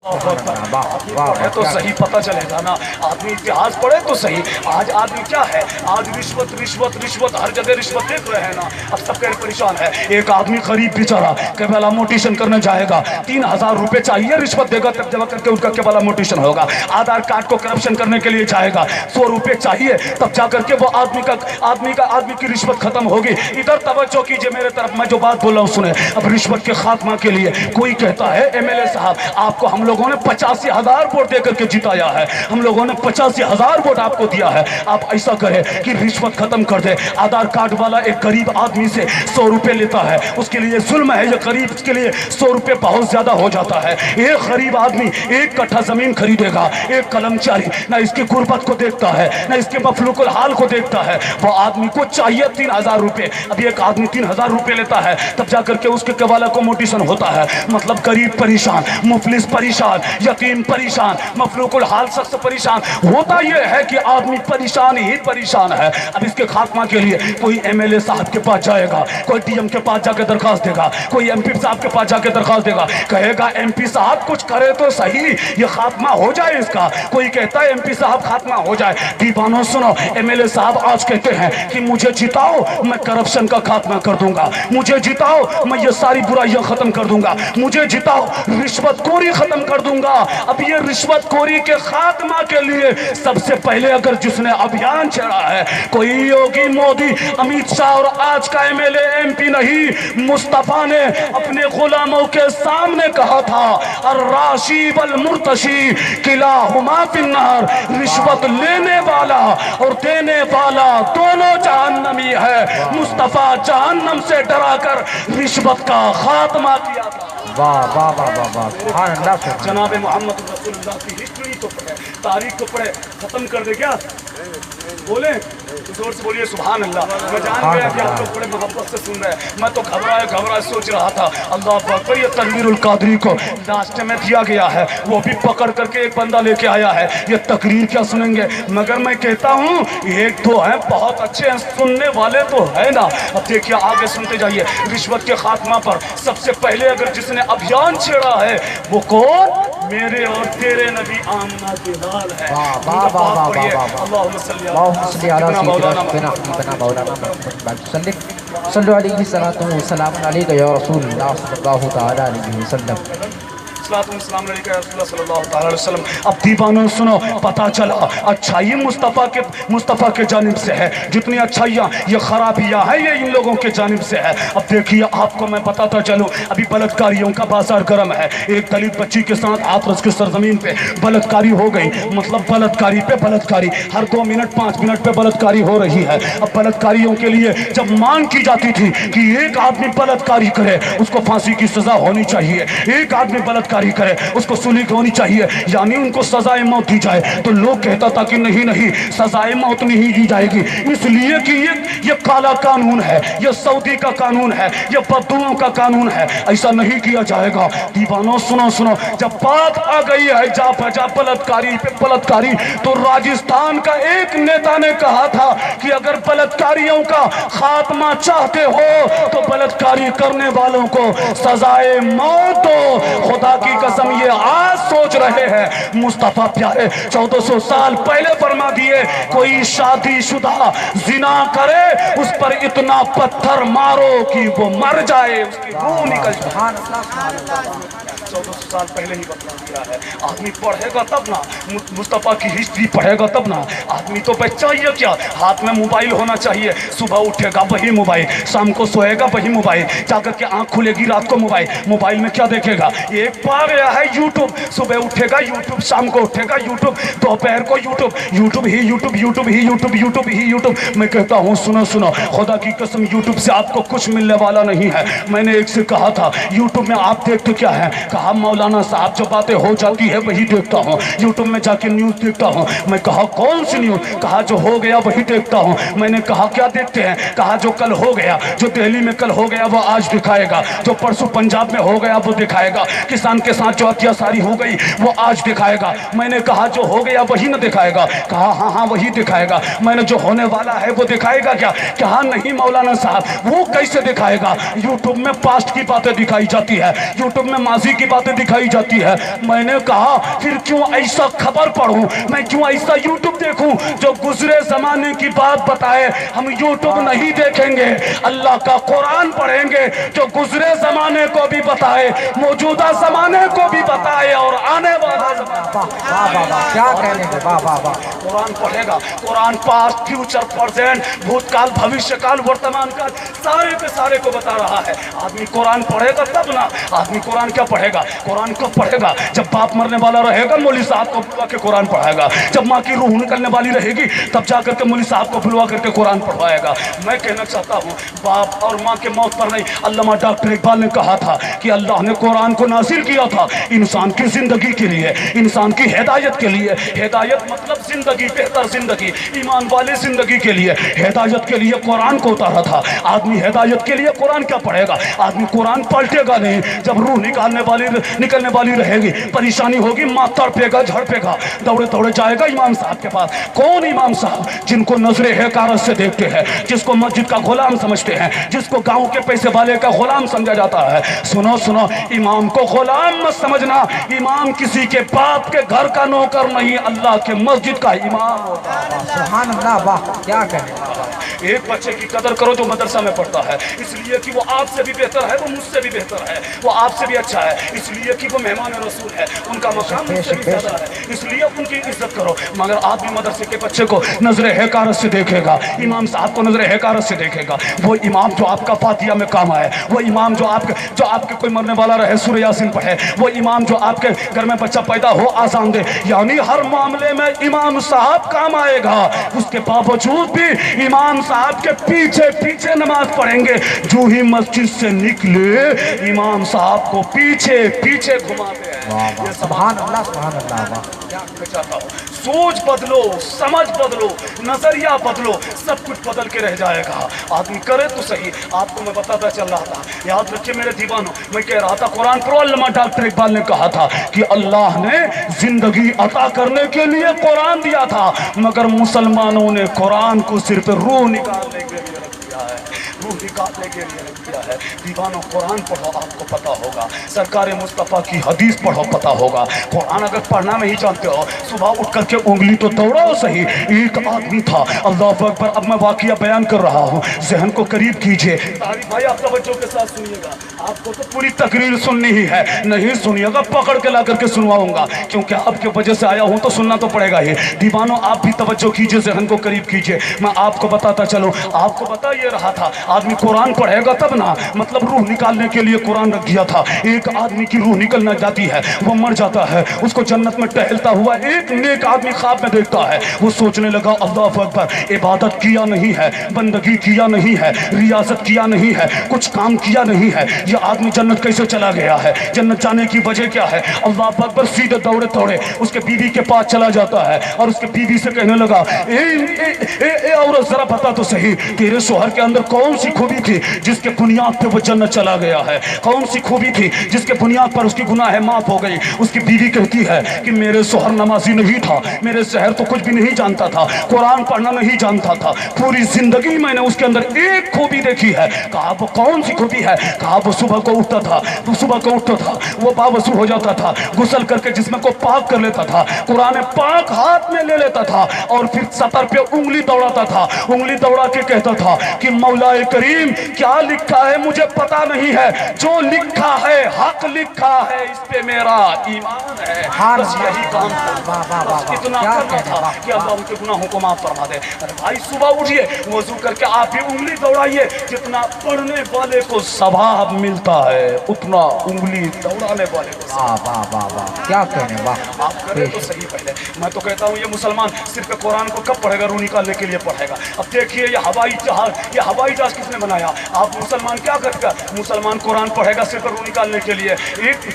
पढ़े तो सही पता चलेगा ना, आदमी इतिहास पढ़े तो सही। आज आदमी क्या है, आज रिश्वत रिश्वत रिश्वत, हर जगह रिश्वत देख रहे हैं ना। अब सब कहीं परेशान है। एक आदमी गरीब बेचारा केवल मोटिशन करने जाएगा, 3000 रुपए चाहिए, रिश्वत देगा तब जमा करके उसका केवल मोटिशन होगा। आधार कार्ड को करप्शन करने के लिए जाएगा, 100 रुपए चाहिए तब जा करके वो आदमी की रिश्वत खत्म होगी। इधर तवज्जो कीजिए मेरे तरफ, मैं जो बात बोल रहा हूँ सुने। अब रिश्वत के खात्मा के लिए कोई कहता है MLA साहब आपको हम लोगों ने 85,000 वोट देकर के जिताया है, हम लोगों ने 85,000 वोट आपको दिया है, आप ऐसा करें कि रिश्वत खत्म कर दे। आधार कार्ड वाला एक गरीब आदमी से 100 रुपए लेता है, उसके लिए जुल्म है, ये गरीब के लिए 100 रुपए बहुत ज्यादा हो जाता है। एक गरीब आदमी 1 कट्ठा जमीन खरीदेगा, एक कलमचारी ना इसकी गुर्बत को देखता है ना इसके मफलूकुल हाल को देखता है, वो आदमी को चाहिए 3000 रुपए। अब एक आदमी 3000 रुपए लेता है तब जाकर के उसके केवाला को मोटिशन होता है। मतलब गरीब परेशान, मुफलिस परेशान, यतीम परेशान, मफलूकुल हाल शख्स परेशान। होता यह है कि आदमी परेशान ही परेशान है। अब इसके खात्मा के लिए कोई MLA साहब के पास जाएगा, कोई DM के पास जाके दरखास्त देगा, कोई MP साहब के पास जाके दरखास्त देगा, कहेगा MP साहब कुछ करे तो सही, ये खात्मा हो जाए इसका। कोई कहता है MP साहब खात्मा हो जाए। दीवानों सुनो, MLA साहब आज कहते हैं कि मुझे जिताओ मैं करप्शन का खात्मा कर दूंगा, मुझे जिताओ मैं ये सारी बुराइयां खत्म कर दूंगा, मुझे जिताओ रिश्वतखोरी खत्म कर दूंगा। अब ये रिश्वतखोरी के खात्मा के लिए सबसे पहले अगर जिसने अभियान छेड़ा है कोई योगी मोदी अमित शाह और आज का MLA MP नहीं, मुस्तफा ने अपने गुलामों के सामने कहा था अर्राशी वल मुर्तशी किलाहुमा फिन्नार, रिश्वत लेने वाला और देने वाला दोनों जहन्नमी है। मुस्तफा जहन्नम से डराकर रिश्वत का खात्मा किया था। वाह वाह वाह वाह वाह, जनाब मोहम्मद रसूलुल्लाह की हिस्ट्री को पढ़े, तारीख को पढ़े, खत्म कर दे क्या? बोले जोर से बोलिए सुभान अल्लाह। मैं जान गया कि आप लोग बड़े मोहब्बत से सुन रहे हैं, मैं तो घबराए सोच रहा था अल्लाह अकबर। ये तनवीरुल कादरी को रास्ते में दिया गया है, वो भी पकड़ करके एक बंदा लेके आया है, ये तकरीर क्या सुनेंगे? मगर मैं कहता हूँ एक तो है बहुत अच्छे हैं, सुनने वाले तो है ना। अब देखिए आगे सुनते जाइए। रिश्वत के खात्मा पर सबसे पहले अगर जिसने अभियान छेड़ा है वो कौन? मेरे और तेरे नबी आमना के लाल है। अब दीवानों सुनो, पता चला अच्छाई मुस्तफ़ा के जानिब से है, जितनी अच्छाइयाँ ये खराबियाँ हैं ये इन लोगों के जानिब से है। अब देखिए आपको मैं बताता चलूँ, अभी बलात्कारियों का बाजार गर्म है। एक दलित बच्ची के साथ हाथरस की सरजमीन पे बलात्कारी हो गई, मतलब बलात्कारी पे बलात्कारी, हर 2 मिनट 5 मिनट पे बलात्कारी हो रही है। अब बलात्कारियों के लिए जब मांग की जाती थी कि एक आदमी बलात्कारी करे उसको फांसी की सजा होनी चाहिए, एक आदमी बलात्कारी करे उसको सूली होनी चाहिए, यानी उनको सजाए मौत दी जाए, तो लोग कहता था कि नहीं नहीं सजाए मौत नहीं दी जाएगी, इसलिए कि ये काला कानून है, ये सऊदी का कानून है, ये बद्दुओं का कानून है, ऐसा नहीं किया जाएगा। दीवानों सुनो सुनो, जब बात आ गई है जा बजा बलात्कारी पे बलात्कारी, तो राजस्थान का एक नेता ने कहा था कि अगर बलात्कारियों का खात्मा चाहते हो तो बलात्कारी करने वालों को सजाए मौत दो। खुदा की कसम ये आज सोच रहे हैं मुस्तफा प्यारे 1400 साल पहले फरमा दिए कोई शादीशुदा जिना करे उस पर इतना पत्थर मारो कि वो मर जाए, उसकी रूह निकल जाए। 1400 साल पहले ही बता दिया है। आदमी पढ़ेगा तब ना, मुस्तफा की हिस्ट्री पढ़ेगा तब ना। आदमी तो बच्चा ही है क्या, हाथ में मोबाइल होना चाहिए, सुबह उठेगा वही मोबाइल, शाम को सोएगा वही मोबाइल, जाकर के आंख खुलेगी रात को मोबाइल में क्या देखेगा? एक पा गया है यूट्यूब, सुबह उठेगा यूट्यूब, शाम को उठेगा यूट्यूब, दोपहर को यूट्यूब ही यूट्यूब। मैं कहता हूँ सुनो खुदा की कसम यूट्यूब से आपको कुछ मिलने वाला नहीं है। मैंने एक से कहा था यूट्यूब में आप देखते क्या है? कहा मौलाना साहब जो बातें हो जाती है वही देखता हूँ, यूट्यूब में जाके न्यूज़ देखता हूँ। मैं कहा कौन सी न्यूज़? कहा जो हो गया वही देखता हूँ। मैंने कहा क्या देखते हैं? कहा जो कल हो गया, जो दिल्ली में कल हो गया वो आज दिखाएगा, जो परसों पंजाब में हो गया वो दिखाएगा, किसान के साथ जो अत्याचारी हो गई वो आज दिखाएगा। मैंने कहा जो हो गया वही न दिखाएगा? कहा हाँ वही दिखाएगा। मैंने जो होने वाला है वो दिखाएगा क्या? कहा नहीं मौलाना साहब वो कैसे दिखाएगा? यूट्यूब में पास्ट की बातें दिखाई जाती है, यूट्यूब में माजी की बातें दिखाई जाती है। मैंने कहा फिर क्यों ऐसा खबर पढ़ूं, मैं क्यों ऐसा यूट्यूब देखूं जो गुजरे जमाने की बात बताए। हम यूट्यूब नहीं देखेंगे, अल्लाह का कुरान पढ़ेंगे जो गुजरे जमाने को भी बताए, मौजूदा जमाने को भी बताए और आने वाला क्या कहने के, वाह वाह वाह। कुरान पढ़ेगा, कुरान पास्ट फ्यूचर प्रेजेंट भूतकाल भविष्य काल वर्तमान काल सारे के सारे को बता रहा है। आदमी कुरान पढ़ेगा तब ना। आदमी कुरान क्या पढ़ेगा, कुरान कब पढ़ेगा, जब बाप मरने वाला रहेगा मौलवी साहब को बुलवा के कुरान पढ़ाएगा, जब माँ की रूह निकलने वाली रहेगी तब जा करके मौलवी साहब को बुलवा करके कुरान पढ़वाएगा। मैं कहना चाहता हूँ बाप और माँ के मौत पर नहीं, अल्लामा डॉक्टर इकबाल ने कहा था कि अल्लाह ने कुरान को नाजिल किया था इंसान की जिंदगी के लिए, इंसान की हिदायत के लिए। हिदायत मतलब जिंदगी, बेहतर जिंदगी, ईमान वाले जिंदगी के लिए हिदायत के लिए कुरान को उतारा था। आदमी हिदायत के लिए कुरान क्या पढ़ेगा, आदमी कुरान पलटेगा नहीं। जब रूह निकलने वाली रहेगी, परेशानी होगी, माँ तड़पेगा झड़पेगा, दौड़े दौड़े जाएगा इमाम साहब के पास। कौन इमाम साहब, जिनको नजरे हकारत से देखते हैं, जिसको मस्जिद का गुलाम समझते हैं, जिसको गांव के पैसे वाले का गुलाम समझा जाता है। सुनो सुनो, इमाम को गुलाम मत समझना, इमाम किसी के बाप के घर का नौकर नहीं, अल्लाह के मस्जिद का इमाम होता है। सुभान अल्लाह, वाह क्या कहने। एक बच्चे की कदर करो जो मदरसा में पढ़ता है, इसलिए कि वो आपसे भी बेहतर है, वो मुझसे भी बेहतर है, वो आपसे भी अच्छा है, इसलिए कि वो मेहमान रसूल है, उनका मकाम मुझसे भी ज़्यादा है, इसलिए उनकी इज्जत करो। मगर आदमी मदरसे के बच्चे को नजरे हकारत से देखेगा, इमाम साहब को नजरे हकारत से देखेगा। वो इमाम जो आपका फातिया में काम आए, वो इमाम जो आपके कोई मरने वाला रहे सूरह यासीन पढ़े, वो इमाम जो आपके घर में बच्चा पैदा हो आजान दे, यानी हर मामले में इमाम साहब काम आएगा। उसके बावजूद भी इमाम साहब के पीछे पीछे नमाज पढ़ेंगे। जो ही मस्जिद से निकले इमाम साहब को पीछे पीछे घुमाते हैं। सुभान अल्लाह, सुभान अल्लाह। क्या चाहता हूँ, सोच बदलो, समझ बदलो, नजरिया बदलो, सब कुछ बदल के रह जाएगा। आदमी करे तो सही। आपको मैं बताता चल रहा था, याद रखिए मेरे दीवानों, मैं कह रहा था कुरान पढ़ो। अल्लामा डॉक्टर इकबाल ने कहा था कि अल्लाह ने जिंदगी अता करने के लिए कुरान दिया था, मगर मुसलमानों ने कुरान को सिर्फ रूह निकालने के लिए रख दिया है, रूह निकालने के लिए रख दिया है। दीवानों कुरान पढ़ो, आपको पता होगा। सरकार मुस्तफ़ा की हदीस पढ़ो, पता होगा। कुरान अगर पढ़ना नहीं जानते हो, सुबह उठ करके उंगली तो दौड़ाओ सही। एक आदमी था, अल्लाह अकबर, अब मैं वाक़या बयान कर रहा हूँ, जहन को करीब कीजिए। तारीफ भाई आप तवज्जो के साथ सुनिएगा, आपको तो पूरी तकरीर सुननी ही है, नहीं सुनिएगा पकड़ के ला करके सुनवाऊंगा, क्योंकि आपके वजह से आया हूँ तो सुनना तो पड़ेगा ही। दीवानों आप भी तवज्जो कीजिए, जहन को करीब कीजिए। मैं आपको बताता चलूँ, आपको बता ये रहा था, आदमी कुरान पढ़ेगा तब ना, मतलब रूह निकालने के लिए कुरान रख दिया था। एक आदमी की रूह निकलना जाती है, वो मर जाता है, उसको जन्नत में टहलता हुआ एक नेक आदमी ख्वाब में देखता है। वो सोचने लगा अल्लाह अकबर, इबादत किया नहीं है, बंदगी किया नहीं है, रियासत किया नहीं है, कुछ काम किया नहीं है, ये आदमी जन्नत कैसे चला गया है, जन्नत जाने की वजह क्या है। अल्लाह अकबर सीधे दौड़े दौड़े उसके बीवी के पास चला जाता है और उसके बीवी से कहने लगा, ए औरत जरा बता तो सही, तेरे शोहर के अंदर कौन सी खूबी थी जिसके बुनियाद पे वो जन्नत चला गया है, कौन सी खूबी थी जिसके बुनियाद पर उसकी गुनाह माफ हो गई। उसकी बीवी कहती है कि मेरे शोहर नमाजी नहीं था, मेरे शहर तो कुछ भी नहीं जानता था, कुरान पढ़ना नहीं जानता था, पूरी जिंदगी मैंने उसके अंदर एक खूबी देखी है। कहा वो कौन सी खूबी है, कहा वो सुबह को उठता था, वो बावसू हो जाता था, गुसल करके जिस्म को पाक कर लेता था, कुरान पाक हाथ में ले लेता था और फिर सतर पे उंगली दौड़ाता था, उंगली दौड़ा के कहता था कि मौलाए करीम क्या लिखा है मुझे पता नहीं है, जो लिखा है हक लिखा है, इस पे मेरा ईमान है। बस यही काम था, इतना करना था कि अल्लाह उनके गुनाहों को माफ फरमा दे। अरे भाई सुबह उठिए, वजू करके आप भी उंगली दौड़ाइए, जितना पढ़ने वाले को सवाब मिलता है उतना उंगली दौड़ाने वाले को। क्या कहने, वाह। आप करें तो सही। पहले मैं तो कहता हूँ ये मुसलमान सिर्फ कुरान को कब पढ़ेगा, रूह निकालने के लिए पढ़ेगा। अब देखिए ये हवाई जहाज किसने बनाया, आप मुसलमान क्या करेगा, मुसलमान कुरान पढ़ेगा सिर्फ रूह निकालने के लिए। एक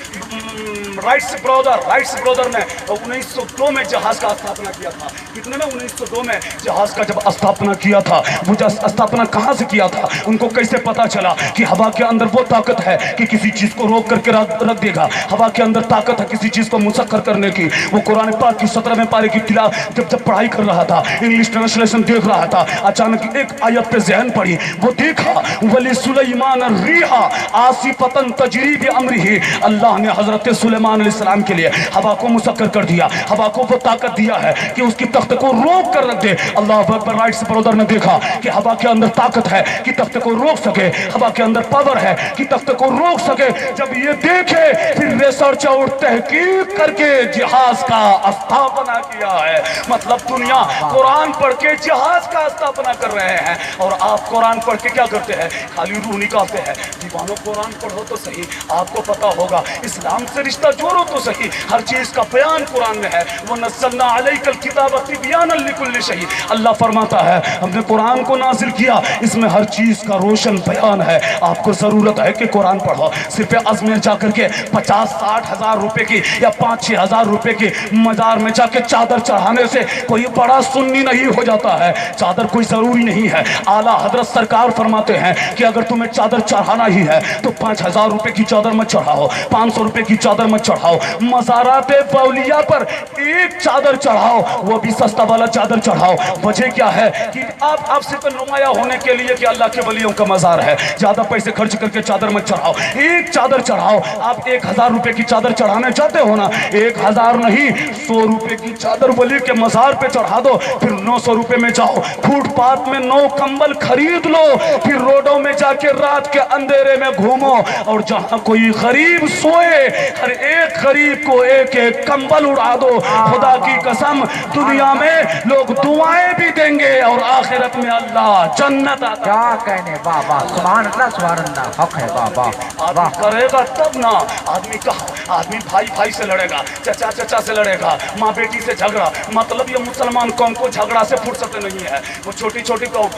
राइट्स ब्रदर ने 1902 में जहाज का स्थापना किया था। कितने में, 1902 में जहाज का जब स्थापना किया था, वो स्थापना कहाँ से किया था, उनको कैसे पता चला कि हवा के अंदर वो ताकत है कि किसी चीज को रोक करके रख देगा, हवा के अंदर ताकत है किसी चीज को मुसक्कर करने की। वो कुरान पाक की 17वें पारे की तिलावत जब पढ़ाई कर रहा था, इंग्लिश ट्रांसलेशन देख रहा था, अचानक एक आयत पे ज़हन पड़ी, वो देखा वली सुलेमान रिहा आसिफतन तजरी बि अमरिही, अल्लाह ने حضرت سلیمان علیہ السلام کے لیے ہوا کو مسخر کر دیا، ہوا کو وہ طاقت دیا ہے کہ اس کی تخت کو روک کر رکھ دے۔ اللہ اکبر۔ رائٹ سے برادر نے دیکھا کہ ہوا کے اندر طاقت ہے کہ تخت کو روک سکے، ہوا کے اندر پاور ہے کہ تخت کو روک سکے۔ جب یہ دیکھے پھر ریسرچ اور تحقیق کر کے جہاز کا استھاپنا کیا ہے۔ مطلب دنیا قرآن پڑھ کے جہاز کا استھاپنا کر رہے ہیں، اور آپ قرآن پڑھ کے کیا کرتے ہیں؟ خالی روح نکالتے ہیں۔ دیوانوں قرآن پڑھو تو صحیح، آپ کو پتا ہوگا اسلام سے رشتہ جوڑو تو صحیح، ہر چیز کا بیان قرآن میں ہے۔ وَنَزَّلْنَا عَلَيْكَ الْكِتَابَ تِبْيَانًا لِكُلِّ شَيْءٍ، اللہ فرماتا ہے ہم نے قرآن کو نازل کیا، اس میں ہر چیز کا روشن بیان ہے۔ آپ کو ضرورت ہے کہ قرآن پڑھو۔ صرف اجمیر جا کر کے 50-60 ہزار روپے کی یا 5-6 ہزار روپے کی مزار میں جا کے چادر چڑھانے سے کوئی بڑا سنی نہیں ہو جاتا ہے۔ چادر کوئی ضروری نہیں ہے۔ اعلیٰ حضرت سرکار فرماتے ہیں کہ اگر تمہیں چادر چڑھانا ہی ہے تو 5,000 روپے کی چادر مت چڑھاؤ، 500 روپے کی چادر مت چڑھاؤ، مزارات باولیہ پر ایک چادر چڑھاؤ، وہ بھی سستا والا چادر چڑھاؤ۔ وجہ کیا ہے کہ آپ سے نمایاں ہونے کے لیے کہ اللہ کے ولیوں کا مزار ہے، زیادہ پیسے خرچ کر کے چادر مت چڑھاؤ، ایک چادر چڑھاؤ۔ آپ 1,000 روپے کی چادر چڑھانے چاہتے ہو نا، 1,000 نہیں 100 روپے کی چادر ولی کے مزار پہ چڑھا دو، پھر 900 روپے میں جاؤ فوٹ پاتھ میں 9 کمبل خرید لو، پھر روڈوں میں جا کے رات کے اندھیرے میں گھومو، اور جہاں کوئی غریب سوئے ہر ایک غریب کو ایک ایک کمبل اڑا دو۔ خدا کی قسم دنیا میں لوگ دعائیں بھی دیں گے اور آخرت میں اللہ جنت عطا کیا کہنے بابا، سبحان اللہ سبحان اللہ، حق ہے بابا۔ آدمی کرے گا تب نا، آدمی کہا آدمی بھائی بھائی سے لڑے گا، چچا چچا سے لڑے گا، ماں بیٹی سے جھگڑا، مطلب یہ مسلمان قوم کو جھگڑا سے فرصت نہیں ہے۔ وہ چھوٹی چھوٹی قوم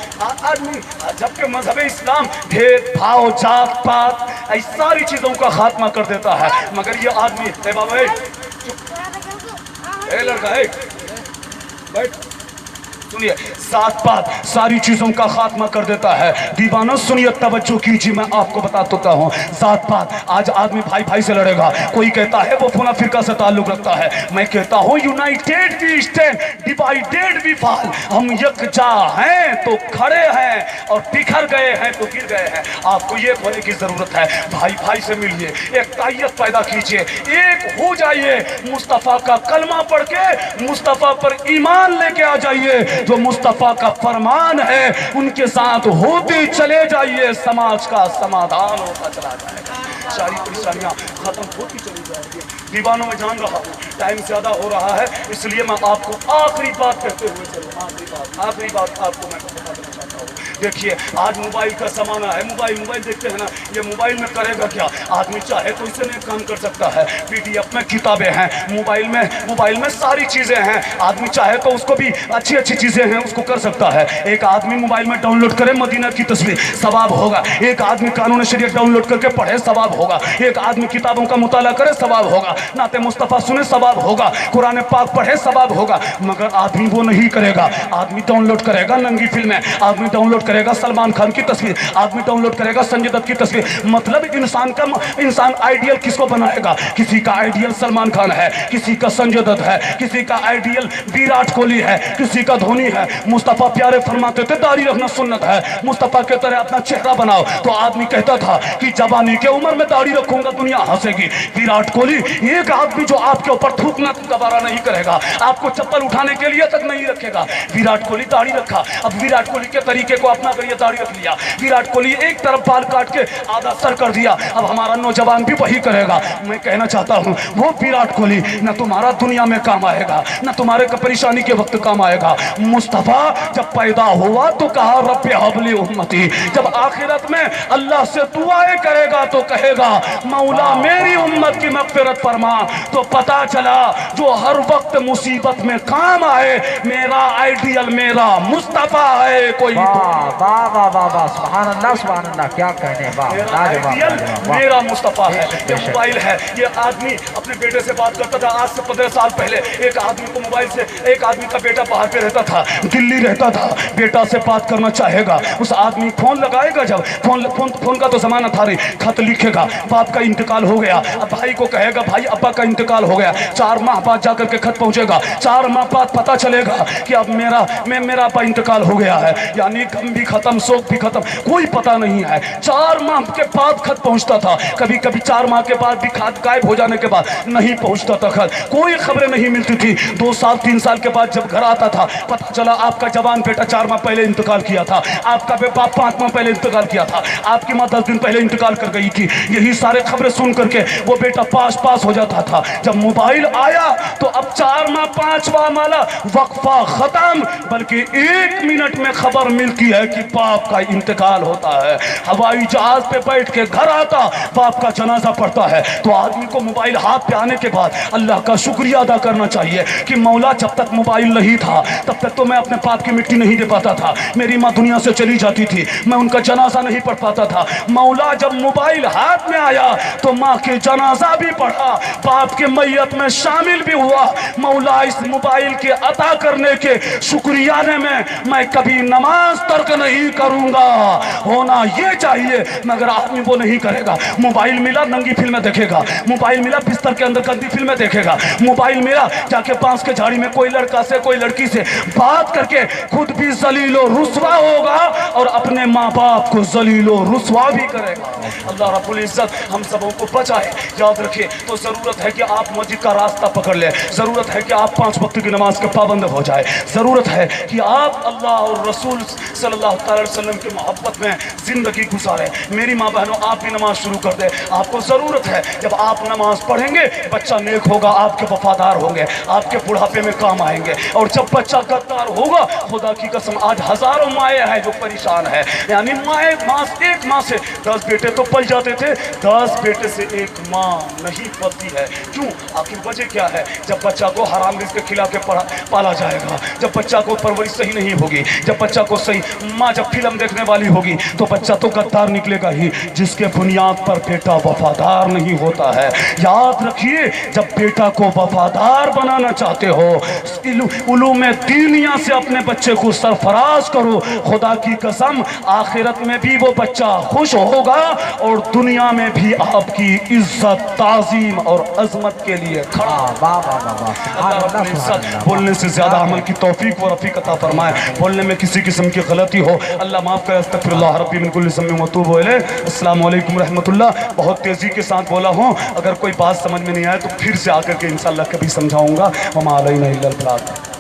آدمی جبکہ مذہب اسلام بھید بھاؤ جات پات ایسی ساری چیزوں کا خاتمہ کر دیتا ہے، مگر یہ آدمی اے بابا اے لڑکا اے بیٹھ سنیے، ذات پات ساری چیزوں کا خاتمہ کر دیتا ہے۔ دیوانوں سنیے توجہ کیجیے، میں آپ کو بتاتا ہوں ذات پات۔ آج آدمی بھائی بھائی سے لڑے گا، کوئی کہتا ہے وہ فلاں فرقہ سے تعلق رکھتا ہے، میں کہتا ہوں یونائٹیڈ وی اسٹینڈ ڈیوائیڈیڈ وی فال، ہم یکجا ہیں تو کھڑے ہیں اور بکھر گئے ہیں تو گر گئے ہیں۔ آپ کو یہ ہونے کی ضرورت ہے، بھائی بھائی سے ملیے، ایک تائید پیدا کیجیے، ایک ہو جائیے، مصطفیٰ کا کلمہ پڑھ کے مصطفیٰ پر ایمان لے کے آ جائیے، جو مصطفیٰ کا فرمان ہے ان کے ساتھ ہوتے چلے جائیے، سماج کا سمادھان ہوتا چلا جائے گا، ساری پریشانیاں ختم ہوتی چلی جائیں گی۔ دیوانوں میں جان رہا ہوں ٹائم زیادہ ہو رہا ہے، اس لیے میں آپ کو آخری بات کہتے ہوئے چلوں، آخری بات آپ کو میں بتا دینا چاہتا ہوں۔ دیکھیے آج موبائل کا زمانہ ہے، موبائل دیکھتے ہیں نا، یہ موبائل میں کرے گا کیا؟ آدمی چاہے تو اس سے نہیں کام کر سکتا ہے، PDF میں کتابیں ہیں، موبائل میں ساری چیزیں ہیں، آدمی چاہے تو اس کو بھی اچھی اچھی چیزیں ہیں اس کو کر سکتا ہے۔ ایک آدمی موبائل میں ڈاؤن لوڈ کرے مدینہ کی تصویر، ثواب ہوگا۔ ایک آدمی قانون شریعت ڈاؤن لوڈ کر کے پڑھے، ثواب ہوگا۔ ایک آدمی کتابوں کا مطالعہ کرے، ثواب ہوگا۔ نعت مصطفیٰ سنے، ثواب ہوگا۔ قرآن پاک پڑھے، ثواب ہوگا۔ مگر آدمی وہ نہیں کرے گا، آدمی ڈاؤن لوڈ کرے گا ننگی فلمیں، آدمی ڈاؤن لوڈ کرے گا سلمان خان کی تصویر، آدمی ڈاؤن لوڈ کرے گا سنجے دت کی تصویر۔ مطلب انسان آئیڈیل کس کو بنائے گا؟ کسی کا آئیڈیل سلمان خان ہے، کسی کا سنجے دت ہے، کسی کا آئیڈیل ویراٹ کوہلی ہے، کسی کا دھونی ہے۔ مصطفیٰ پیارے فرماتے تھے داڑھی رکھنا سنت ہے، مصطفیٰ کے طرح اپنا چہرہ بناؤ۔ تو آدمی کہتا تھا کہ جوانی کے عمر میں داڑھی رکھوں گا دنیا ہنسے گی۔ ویراٹ کوہلی ایک آدمی جو آپ کے اوپر تھوکنا دوبارہ نہیں کرے گا، آپ کو چپل اٹھانے کے لیے تک نہیں رکھے گا۔ ویراٹ کوہلی داڑھی رکھا، اب ویراٹ کوہلی کے طریقے کو اپنا کر یہ داڑھی رکھ لیا۔ ویراٹ کوہلی ایک طرف بال کاٹ کے آدھا سر کر دیا، اب ہمارا نوجوان بھی وہی کرے گا۔ میں کہنا چاہتا ہوں وہ ویراٹ کوہلی نہ تمہارا دنیا میں کام آئے گا، نہ تمہارے پریشانی کے وقت کام آئے گا۔ مصطفیٰ جب پیدا ہوا تو کہا رب حبلی امتی، جب آخرت میں اللہ سے دعائیں کرے گا تو کہے گا مولا میری امت کی مغفرت فرما۔ تو پتا چلا جو ہر وقت مصیبت میں کام آئے میرا آئیڈیل میرا مصطفیٰ ہے۔ کوئی سبحان اللہ کیا کہنے میرا آئیڈیل میرا مصطفیٰ ہے۔ یہ موبائل ہے، یہ آدمی اپنے بیٹے سے بات کرتا تھا آج سے 15 سال پہلے۔ ایک آدمی کو موبائل سے، ایک آدمی کا بیٹا باہر پہ رہتا تھا، دلی رہتا تھا، بیٹا سے بات کرنا چاہے گا، اس آدمی فون لگائے گا، جب فون کا تو زمانہ تھا نہیں، خط لکھے گا، باپ کا انتقال ہو گیا، اب بھائی کو کہے گا بھائی ابا کا انتقال ہو گیا، 4 ماہ بعد جا کر کے خط پہنچے گا، 4 ماہ بعد پتا چلے گا کہ اب میرا ابا انتقال ہو گیا ہے، یعنی गम भी खत्म, शोक भी खत्म, कोई पता नहीं है। 4 माह के बाद खत पहुंचता था, कभी कभी 4 माह के बाद भी खत गायब हो जाने के बाद नहीं पहुंचता था खत, कोई खबरें नहीं मिलती थी। 2 साल 3 साल के बाद जब घर आता था, पता चला आपका जवान बेटा 4 माह पहले इंतकाल किया था, आपका बाप 5 माह पहले इंतकाल किया था, आपकी माँ 10 दिन पहले इंतकाल कर गई थी। यही सारे खबरें सुन करके वो बेटा पास हो जाता था। जब मोबाइल आया तो अब 4 माह 5 माह वाला वक्फा खत्म, बल्कि 1 मिनट में खबर मिलती है कि बाप का इंतकाल होता है। हवाई जहाज पे बैठ के घर आता, बाप का जनाजा पड़ता है। तो आदमी को मोबाइल हाथ पे आने के बाद अल्लाह का शुक्रिया अदा करना चाहिए कि मौला जब तक मोबाइल नहीं था तब तक तो मैं अपने बाप की मिट्टी नहीं दे पाता था, मेरी माँ दुनिया से चली जाती थी, मैं उनका जनाजा नहीं पढ़ पाता था। मौला जब मोबाइल हाथ में आया तो माँ के जनाजा भी पढ़ा, बाप के मैयत में शामिल भी हुआ। मौला इस मोबाइल के अता करने के शुक्रियाने में मैं कभी नमाज तर्क नहीं करूंगा, होना ये चाहिए। मगर आदमी वो नहीं करेगा। मोबाइल मिला नंगी फिल्में देखेगा, मोबाइल मिला बिस्तर के अंदर गंदी फिल्में देखेगा, मोबाइल मिला जाके बांस के झाड़ी में कोई लड़का से कोई लड़की से बात करके खुद भी जलीलो रुस्वा होगा और अपने माँ बाप को जलीलो रुस्वा भी करेगा। अल्लाह रब्बुल इज्जत हम सबों को बचाए। याद रखिए, तो जरूरत है कि आप मस्जिद का रास्ता पकड़ ले, जरूरत है कि आप 5 वक्त की नमाज के पाबंद हो जाए, जरूरत है कि आप अल्लाह और रसूल सल्लल्लाहु अलैहि वसल्लम की मोहब्बत में जिंदगी गुजारें। मेरी माँ बहनों, आप भी नमाज शुरू कर दें। आपको जरूरत है, जब आप नमाज पढ़ेंगे बच्चा नेक होगा, आपके वफादार होंगे, आपके बुढ़ापे में काम आएंगे। और जब बच्चा गद्दार होगा, खुदा की कसम आज हजारों माएँ हैं जो परेशान है। यानी माएँ एक माँ से 10 बेटे तो पल जाते थे, 10 बेटे से एक माँ नहीं पलती है। क्यों? आखिर वजह क्या है? जब बच्चा को हराम रिज़्क़ खिला के पाला जाएगा, जब बच्चा को परवरिश सही नहीं होगी, जब बच्चा को सही माँ जब फिल्म देखने वाली होगी तो बच्चा तो गद्दार निकलेगा ही, जिसके बुनियाद पर बेटा वफादार नहीं होता है। याद रखिए, जब बेटा को वफादार बनाना चाहते हो, उलूम दीनिया से अपने बच्चे को सरफराज करो। खुदा की कसम आखिरत में भी वो बच्चा खुश होगा और दुनिया में भी आपकी इज्जत, ताज़ीम और अजमत के लिए खड़ा। अल्लाह रब्बुल इज्जत बोलने से ज़्यादा अमल की तौफीक व रफ़ीक अता फरमाए। बोलने में किसी किस्म की गलती हो अल्लाह माफ़ करे। अस्तगफिरुल्लाह रब्बी मिन कुल्लि ज़म्बिन व अतूबु इलैह। अस्सलामु अलैकुम रहमतुल्लाह। बहुत तेज़ी के साथ बोला हूँ, अगर कोई बात समझ में नहीं आए तो फिर से आकर के इंशाअल्लाह कभी समझाऊँगा। वमा अलैना इल्लल बलाग।